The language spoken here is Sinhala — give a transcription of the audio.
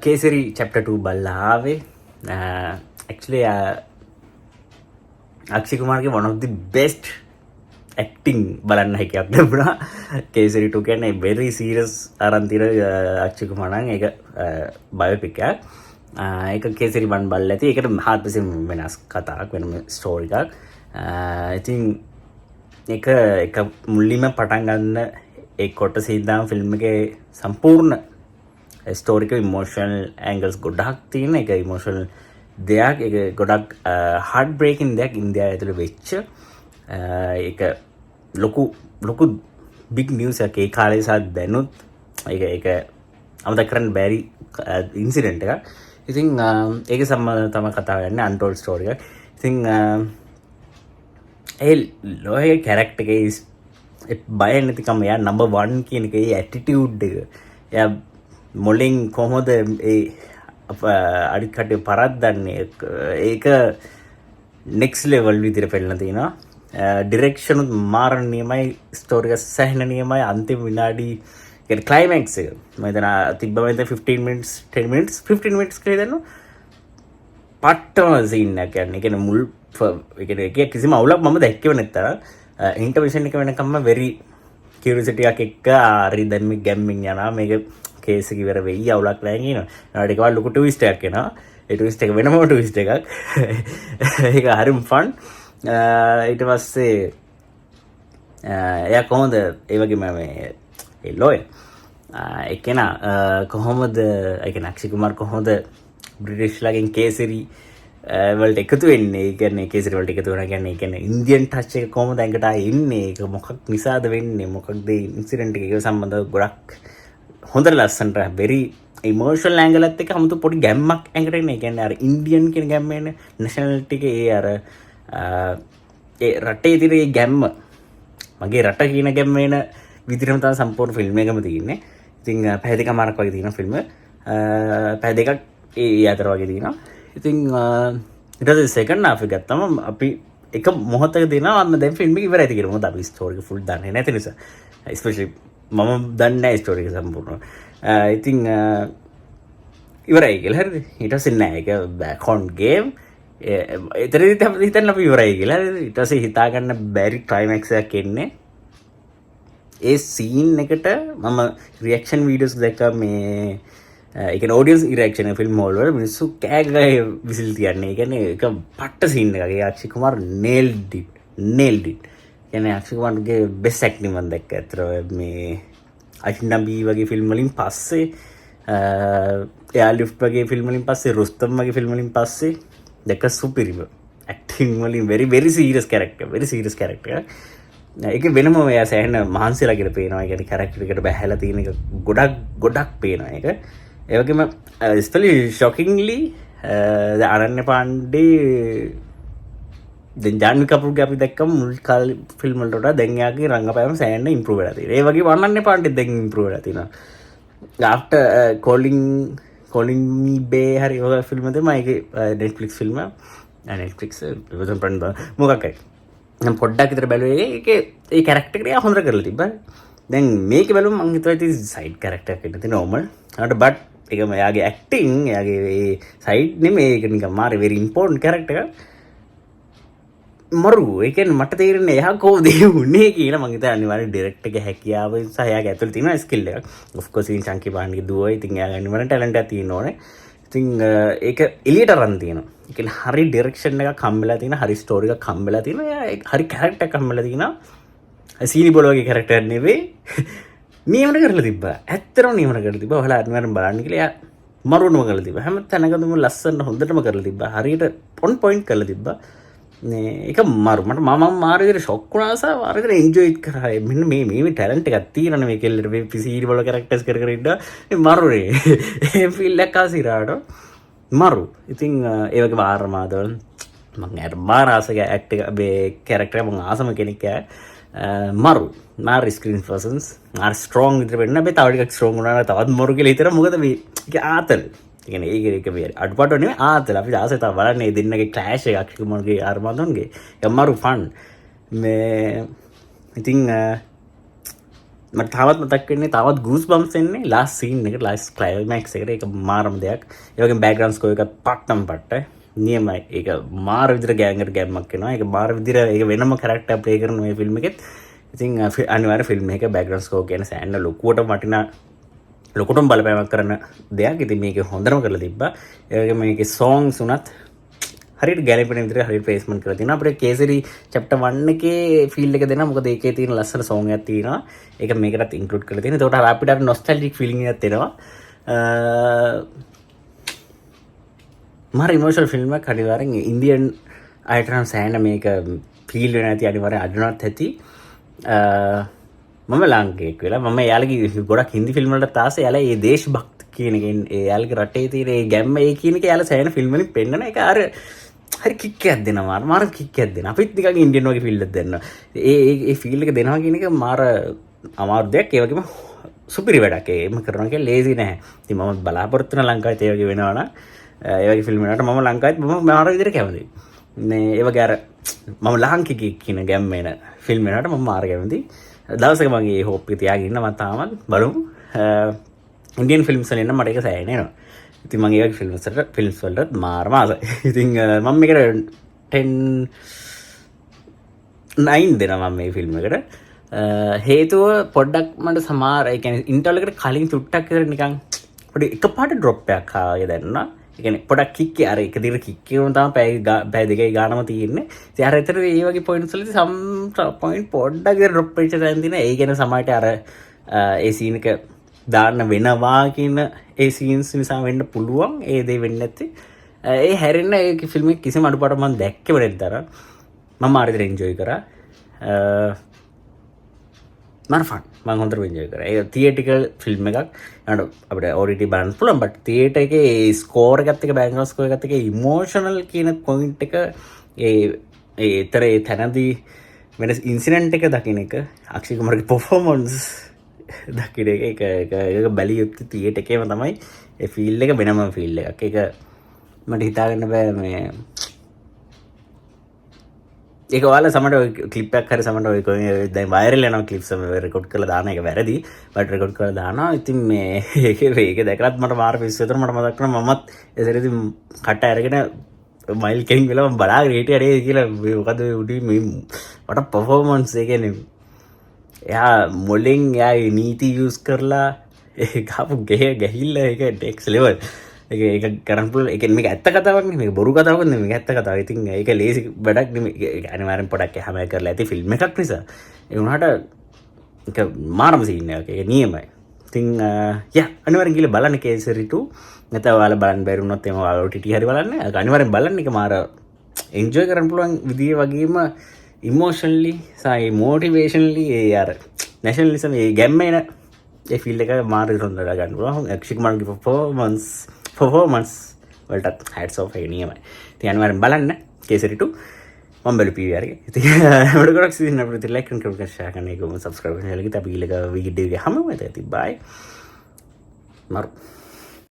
කේසරි චැප්ටර් 2 බලලා ආවේ. actually අක්ෂය කුමාරගේ one of the best acting බලන්න හැකියාවක් ලැබුණා. කේසරි 2 කියන්නේ very serious අරන් තියෙන අක්ෂය කුමාර නම් ඒක බයෝපික් එකක්. ඒක කේසරි 1 බලලා ඇති. ඒකට හාත්පසින් වෙනස් කතාවක් වෙනම ස්ටෝරි එකක්. ඉතින් ඒක මුලින්ම පටන් ගන්න ඒ කොටස ඉඳන් ෆිල්ම් එකේ සම්පූර්ණ ස්ටෝරික ඉමෝෂනල් ඇංගල්ස් ගොඩක් තියෙන එක ඉමෝෂනල් දෙයක්. ඒක ගොඩක් හાર્ට් බ්‍රේකින් දෙයක් ඉන්දියාව ඇතුළේ වෙච්ච. ඒක ලොකු බිග් නිවුස් එකක් ඒ කාලේ සහ දැනුත් ඒක අමතක කරන්න බැරි ඉන්සිඩන්ට් එකක්. ඉතින් ඒක සම්බන්ධව තමයි කතාව යන්නේ අන්ටෝල්ඩ් ස්ටෝරි එකක්. ඉතින් ඒ ලෝහේ කැරක්ටර් එකේ බය නැතිකම එයා නම්බර් 1 කියන එකේ ඇටිටියුඩ් එක එයා මොලින් කොහොමද ඒ අනිත් කටේ පරද්දන්නේ ඒක නෙක්ස්ට් ලෙවල් විදිහට පෙන්නලා තිනවා. ඩිරෙක්ෂන් උත් මාරණ නියමයි, ස්ටෝරි එක සැහෙන නියමයි. අන්තිම විනාඩි කියන්නේ ක්ලයිමැක්ස් එක මම හිතන තිබ්බම 15 minutes 10 minutes 15 minutes කියලා දෙනවා. පට්ටම සීන් එකක් කියන්නේ. ඒ කියන්නේ මුල් ඒ කියන්නේ කිසිම අවුලක් මම දැක්කේ නැත්තර ඉන්ටර්වෙන්ෂන් එක වෙනකම්ම very curiosity එකක් එක්ක හරි දැන් මේ ගැම්මින් යනවා මේක කේස් එක ඉවර වෙයි අවුලක් නැහැ කියනවා. ඊට ටිකක් ලොකු ට්විස්ට් එකක් එනවා. ඒ ට්විස්ට් එක වෙනම ට්විස්ට් එකක්. ඒක හරිම ෆන්. ඊට පස්සේ එයා කොහොමද ඒ වගේම මේ ඒ ලෝයර් එකේනා කොහොමද ඒ කියන්නේ අක්ෂය කුමාර් කොහොමද බ්‍රිටිෂ්ලාගෙන් කේසරි වලට එකතු වෙන්නේ. ඒ කියන්නේ කේසරි වලට එකතු වෙනවා කියන්නේ ඒ කියන්නේ ඉන්දියන් ටච් එක කොහොමද ඇඟට ආයේ ඉන්නේ, ඒක මොකක් නිසාද වෙන්නේ, මොකක්ද ඉන්සිඩන්ට් එක සම්බන්ධව ගොඩක් හොඳ ලස්සනට very emotional angle එකත් එක්ක 아무තු පොඩි ගැම්මක් ඇඟට එන්නේ. ඒ කියන්නේ අර ඉන්දියන් කියන ගැම්ම එන්නේ nationality එකේ ඒ අර ඒ රටේ තියෙන ඒ ගැම්ම මගේ රට කියන ගැම්ම එන විදිහටම තමයි සම්පූර්ණ ෆිල්ම් එකම තියෙන්නේ. ඉතින් පැය දෙකමාරක් වගේ තියෙන ෆිල්ම. පැය දෙකක් ඒ අතර වගේ තියෙනවා. ඉතින් ඊට පස්සේ සෙකන්ඩ් හාෆ් එක ගත්තම අපි එක මොහොතක දෙනවා අන්න දැන් ෆිල්ම් එක ඉවරයි කියලා. මොකද අපි ස්ටෝරි එක ෆුල් දන්නේ නැති නිසා. ස්පෙෂලි මම දන්නේ නැහැ ස්ටෝරි එක සම්පූර්ණ. ඉතින් ඉවරයි කියලා හරිද? ඊට පස්සේ නෑ ඒක බෑක් ඔන් ගේම්. එතරම් හිතන්න අපි ඉවරයි කියලා. ඊට පස්සේ හිතා ගන්න බැරි ක්ලයිමැක්ස් එකක් එන්නේ. ඒ සීන් එකට මම රියැක්ෂන් වීඩියෝස් දැක්කා මේ ඒ කියන්නේ ඔඩියන්ස් රියැක්ෂන් ෆිල්ම් හෝල් වල මිනිස්සු කෑ ගහ විසිල් තියන්නේ. ඒ කියන්නේ ඒක පට්ට සීන් එකක්. ඒ අක්ෂය කුමාර් nailed it. කියන්නේ අක්ෂය කුමාර්ගේ බෙස්ට් ඇක්ටිං මම දැක්කා. අතර මේ අජනබී වගේ ෆිල්ම් වලින් පස්සේ එයා ලිෆ්ට් වගේ ෆිල්ම් වලින් පස්සේ රුස්තම් වගේ ෆිල්ම් වලින් පස්සේ දැක්ක සුපිරිම ඇක්ටිං වලින් very serious character ඒක වෙනම එයා සෑහෙන මහන්සියලා කියලා පේනවා. ඒ කියන්නේ කැරක්ටර් එකට බැහැලා තියෙන එක ගොඩක් පේනවා ඒක. ඒ වගේම ස්පෙෂලි ෂොකින්ග්ලි අනන්‍ය පාණ්ඩේ දැන් ජාන්වි කපූර්ගේ අපි දැක්කම මුල් කාලේ ෆිල්ම් වලට වඩා දැන් එයාගේ රංගපෑම සෑහෙන ඉම්ප්‍රූව් වෙලා තියෙනවා. ඒ වගේම අනන්‍ය පාණ්ඩේ දැන් ඉම්ප්‍රූව් වෙලා තියෙනවා. after calling me bay hari ඔය ෆිල්ම් එක තමයි ඒකේ Netflix ෆිල්ම් එක. Netflix ඉවසන් ප්‍රන්ද මොකක්ද මම පොඩ්ඩක් විතර බැලුවේ. ඒකේ ඒ කැරක්ටර් එක හොඳට කරලා තිබ්බා. දැන් මේක බැලුවම මම හිතුවා ඉතින් සයිඩ් කැරක්ටර් එකක් ඉන්න තියෙන normal. අර බට් ඒකම එයාගේ ඇක්ටිං එයාගේ ඒ සයිඩ් නෙමෙයි ඒක නිකන් මාරේ very important කැරක්ටර් එකක්. මරු ඒ කියන්නේ මට තේරෙන්නේ එයා කොහොමද උන්නේ කියලා. මම හිතා අනිවාර්යෙන් ඩිරෙක්ටර් ගේ හැකියාව සහ එයාගේ ඇතුළේ තියෙන ස්කිල් එක. of course ඉතින් චංකි පාණ්ඩේ දුවයි. ඉතින් එයාගේ අනිවාර්යෙන් ටැලන්ට් එකක් තියෙන්න ඕනේ. ඉතින් ඒක එලියට අරන් තියෙනවා. ඒ කියන්නේ හරි ඩිරෙක්ෂන් එකක් හම්බෙලා තියෙනවා. හරි ස්ටෝරි එකක් හම්බෙලා තියෙනවා. එයා හරි කැරක්ටර් එකක් හම්බෙලා තියෙනවා. සීනි බෝල වගේ කැරක්ටර් නෙවෙයි. නියමන කරලා තිබ්බා. ඇත්තටම නියමන කරලා තිබ්බා. ඔයාලා අනිවාර්යෙන් බලන්න කියලා එයා මරුවනම කරලා තිබ්බා. හැම තැනකදම ලස්සන හොඳටම කරලා තිබ්බා. හරියට on point කරලා තිබ්බා. ඒක මරු මට මම මාර විදිහට ෂොක් වුණා සහ මාර විදිහට එන්ජොයි කරා. මෙන්න මේ ටැලන්ට් එකක් තියෙනනේ මේ කෙල්ලට මේ සීනි බෝල කැරක්ටර්ස් කර ඉන්න මරුනේ. ඒ ෆීල් එකක් ආසිරාට මරු. ඉතින් ඒ වගේ ආරමාදවල මම අර මාර ආසක ඇක්ට් එක මේ කැරක්ටර් එක මම ආසම කෙනෙක් මරු. මාර ස්ක්‍රීන් පර්සන්ස් මාර ස්ට්‍රෝං විතර වෙන්න බෑ. තව ටිකක් ස්ට්‍රෝං වුණා නම් තවත් මරු කියලා හිතන. මොකද මේ ආතල් ඒ කියන්නේ ඒක මේ අඩුපාඩු නෙමෙයි ආතල්. අපි ආසයි තව බලන්නේ දෙන්නගේ ක්ලෑෂ් එක අක්ෂය කුමාර්ගේ ආරමාදන්ගේ. ඒක මරු ෆන්. මේ ඉතින් මට තාමත් මතක් වෙන්නේ තාමත් ගූස් බම්ස් එන්නේ ලාස්ට් සීන් එකට ලාස්ට් ක්ලයිමැක්ස් එකට. ඒක මාරම දෙයක්. ඒ වගේම බෑග්ග්‍රවුන්ඩ් ස්කෝර් එකත් පට්ටම් පට්ට නියමයි. ඒක මාර විදිහට ගෑන්ගට ගැම්මක් වෙනවා. ඒක මාර විදිහට ඒක වෙනම කැරක්ටර් ප්ලේ කරන මේ ෆිල්ම් එකෙත්. ඉතින් අනිවාර්ය ෆිල්ම් එකේ බෑග්ග්‍රවුන්ඩ් ස්කෝර් කියන සෑහෙන ලොකුටම බලපෑමක් කරන දෙයක්. ඉතින් මේක හොඳටම කරලා තිබ්බා. ඒ වගේම මේකේ songs උනත් හරියට ගැලපෙන විදිහට හරියට ප්ලේස්මන්ට් කරලා තියෙනවා. අපිට කේසරි chapter 1 එකේ ෆීල් එක දෙනවා. මොකද ඒකේ තියෙන ලස්සන song එකක් තියෙනවා. ඒක මේකටත් ඉන්ක්ලූඩ් කරලා තියෙනවා. ඒකට අපිට අර නොස්ටැල්ජික් ෆීලිං එකක් එනවා. මාර ඉමෝෂනල් ෆිල්ම් එකක්. අනිවාර්යෙන් ඉන්දියන් අයට නම් සෑහෙන මේක ෆීල් වෙන ඇති. අනිවාර්යෙන් අඩනවත් ඇති. මම ලාංකිකයෙක් වෙලා මම එයාලගේ ගොඩක් හින්දි ෆිල්ම් වලට තාස එයාලා මේ දේශභක්ත කියන එකෙන් එයාලගේ රටේ තියෙන ඒ ගැම්ම ඒ කියන එක එයාලා සෑහෙන ෆිල්ම් වලින් පෙන්නන එක අර හරි කික් එකක් දෙනවා. මාර කික් එකක් දෙනවා. අපිත් නිකන් ඉන්දියන් වගේ ෆීල් එකක් දෙනවා. ඒ ෆීල් එක දෙනවා කියන එක මාර අමාරු දෙයක්. ඒ වගේම සුපිරි වැඩක්. ඒම කරනවා කියන්නේ ලේසි නැහැ. ඉතින් මම බලාපොරොත්තු වෙන ලංකාවේ ඒ වගේ වෙනවා නම් ඒ වගේ ෆිල්ම් වලට මම ලංකාවෙත් මම මාර විදිහට කැමතියි. මේ ඒ වගේ අර මම ලාංකිකයෙක් කියන ගැම්ම එන ෆිල්ම් වලට මම මාර කැමතියි. දවසක මගේ හෝප් එක තියාගෙන ඉන්න. මම තාමත් බලමු. ඉන්දියන් ෆිල්ම්ස් වලින් නම් මට ඒක සෑහෙන එනවා. ඉතින් මම ඒ වගේ ෆිල්ම්ස් වලට මාරම ආසයි. ඉතින් මම මේකට 9 දෙනවා මම මේ ෆිල්ම් එකට. හේතුව පොඩ්ඩක් මට සමහර ඒ කියන්නේ ඉන්ටර්වල් එකට කලින් චුට්ටක් විතර නිකන් පොඩි එකපාරට ඩ්‍රොප් එකක් ආවේ දැනුණා. ඒ කියන්නේ පොඩක් කික් අර එක දිගට කික් එකම තමයි පැය දෙකයි ගානම තියෙන්නේ. ඉතින් අර ඇතර මේ වගේ පොයින්ට්ස් වලදී සම් පොයින්ට් පොඩ්ඩක් විතර ඩ්‍රොප් වෙච්ච තැන තියෙන. ඒ කියන්නේ සමහරට අර ඒ සීන් එක දාන්න වෙනවා කියන ඒ සීන්ස් නිසා වෙන්න පුළුවන්. ඒ දේ වෙන්නේ නැත්තේ. ඒ හැරෙන්න ඒ ෆිල්ම් එක කිසිම අඩුපාඩුවක් මම දැක්කේ නැද්දර. මම හරියට එන්ජොයි කරා. මම හොඳට එන්ජොයි කරා. ඒ තියේටර් ෆිල්ම් එකක්. අපිට OTT බලන්න පුළුවන්. බට් තියේටර් එකේ ස්කෝර් එකත් එක්ක බෑග්ග්‍රවුන්ඩ් ස්කෝර් එකත් එක්ක ඉමෝෂනල් කියන පොයින්ට් එක ඒ තැනදී වෙන ඉන්සිඩන්ට් එක දකින්න එක අක්ෂය කුමාරගේ පර්ෆෝමන්ස් දකින්න එක බැලිය යුත්තේ තියේටර් එකේම තමයි. ඒ ෆීල් එක වෙනම ෆීල් එකක්. ඒක මට හිතාගන්න බෑ මේ ඒක ඔයාලා සමහරට ක්ලිප් එකක් හරි සමහරට ඔය දැන් වයිරල් යනවා ක්ලිප්ස් රෙකෝඩ් කරලා දාන එක වැරදි. බට් රෙකෝඩ් කරලා දානවා. ඉතින් මේ ඒක දැකලත් මට මාර පිස්සු විතර මට මතක් වුණා. මමත් එසරේදී කට අරගෙන මයිල් කෙලින් වෙලා මම බලාගෙන හිටියේ අර කියලා මොකද උඩින් මේ මට පර්ෆෝමන්ස් ඒ කියන්නේ එයා මොලෙන් එයා නීති යූස් කරලා ඒ ගාපු ගැහිල්ල ඒක නෙක්ස්ට් ලෙවල්. ඒක කරන්න පුළුවන්. ඒ කියන්නේ මේක ඇත්ත කතාවක් නෙමෙයි. මේක බොරු කතාවක් නෙමෙයි. මේක ඇත්ත කතාවක්. ඉතින් ඒක ලේසි වැඩක් නෙමෙයි. ඒක අනිවාර්යෙන් පොඩක් හැම කරලා ඇති ෆිල්ම් එකක් නිසා. ඒ වුණාට ඒක මාරම සීන් එකක්. ඒක නියමයි. ඉතින් අනිවාර්යෙන් ගිහලා බලන්න කේසරි 2. නැත්නම් ඔයාලා බලන්න බැරි වුණොත් එම ඔයාලා OTT හරි බලන්න. ඒක අනිවාර්යෙන් බලන්න. ඒක මාර එන්ජොයි කරන්න පුළුවන් විදිය වගේම ඉමෝෂනලි සයි මොටිවේෂනලි ඒ අර නැෂනලිසම් ඒ ගැම්ම එන ඒ ෆීල් එක මාර හොඳට ගන්න පුළුවන්. අක්ෂය කුමාරගේ පර්ෆෝමන්ස් වලට හැට්ස් ඔෆ් එක නියමයි. ඉතින් අනිවාර්යෙන් බලන්න කේසරි 2 මම බලපු PVR එක. ඉතින් අපිට ගොඩක් සිදින්න අපිට ලයික් කරන්න කරුණා ෂෙයා කරන්න ඒකම සබ්ස්ක්‍රයිබ් කරන්න. ඊළඟට අපි ඊළඟ වීඩියෝ එක හැමෝම ඇති. බයි. මරු